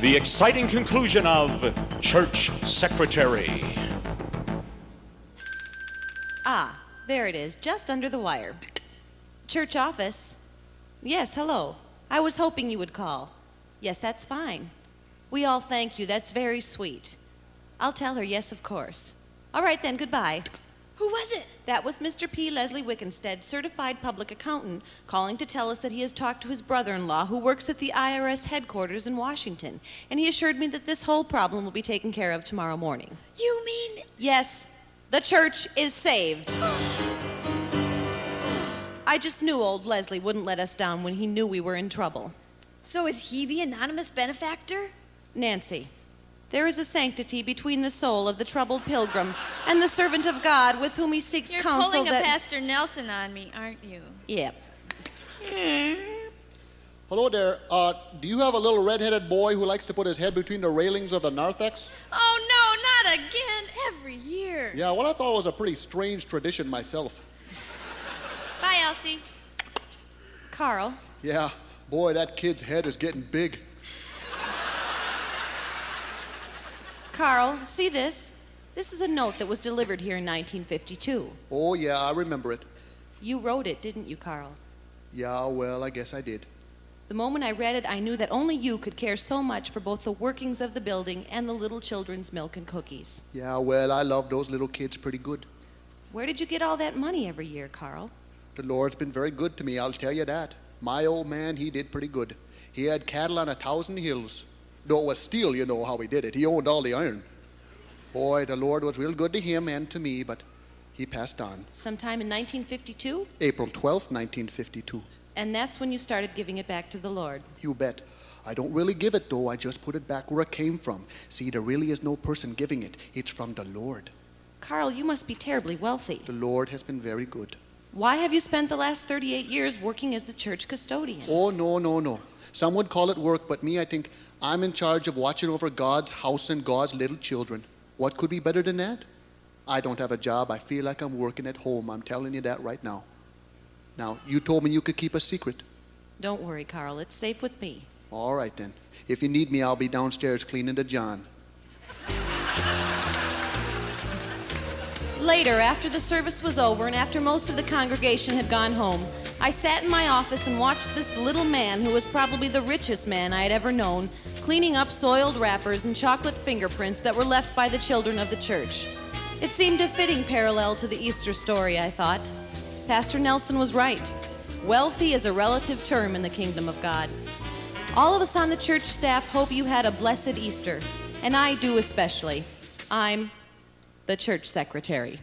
the exciting conclusion of Church Secretary. Ah, there it is, just under the wire. Church office. Yes, hello. I was hoping you would call. Yes, that's fine. We all thank you. That's very sweet. I'll tell her, yes, of course. All right, then, goodbye. Who was it? That was Mr. P. Leslie Wickenstead, certified public accountant, calling to tell us that he has talked to his brother-in-law, who works at the IRS headquarters in Washington, and he assured me that this whole problem will be taken care of tomorrow morning. You mean... Yes, the church is saved. I just knew old Leslie wouldn't let us down when he knew we were in trouble. So is he the anonymous benefactor? Nancy, there is a sanctity between the soul of the troubled pilgrim and the servant of God with whom he seeks You're counsel pulling that... a Pastor Nelson on me, aren't you? Yep. Hello there. Do you have a little red-headed boy who likes to put his head between the railings of the narthex? Oh, no, not again. Every year. Yeah, well, I thought it was a pretty strange tradition myself. Bye, Elsie. Carl, Yeah, boy, that kid's head is getting big. Carl, see this? This is a note that was delivered here in 1952. Oh, yeah, I remember it. You wrote it, didn't you, Carl? Yeah, well, I guess I did. The moment I read it, I knew that only you could care so much for both the workings of the building and the little children's milk and cookies. Yeah, well, I love those little kids pretty good. Where did you get all that money every year, Carl? The Lord's been very good to me, I'll tell you that. My old man, he did pretty good. He had cattle on 1,000 hills. Though it was steel, you know how he did it. He owned all the iron. Boy, the Lord was real good to him and to me, but he passed on. Sometime in 1952? April 12th, 1952. And that's when you started giving it back to the Lord. You bet. I don't really give it, though. I just put it back where it came from. See, there really is no person giving it. It's from the Lord. Carl, you must be terribly wealthy. The Lord has been very good. Why have you spent the last 38 years working as the church custodian? Oh, no. Some would call it work, but me, I think I'm in charge of watching over God's house and God's little children. What could be better than that? I don't have a job. I feel like I'm working at home. I'm telling you that right now. Now, you told me you could keep a secret. Don't worry, Carl. It's safe with me. All right, then. If you need me, I'll be downstairs cleaning the John. Later, after the service was over and after most of the congregation had gone home, I sat in my office and watched this little man, who was probably the richest man I had ever known, cleaning up soiled wrappers and chocolate fingerprints that were left by the children of the church. It seemed a fitting parallel to the Easter story, I thought. Pastor Nelson was right. Wealthy is a relative term in the kingdom of God. All of us on the church staff hope you had a blessed Easter, and I do especially. I'm the church secretary.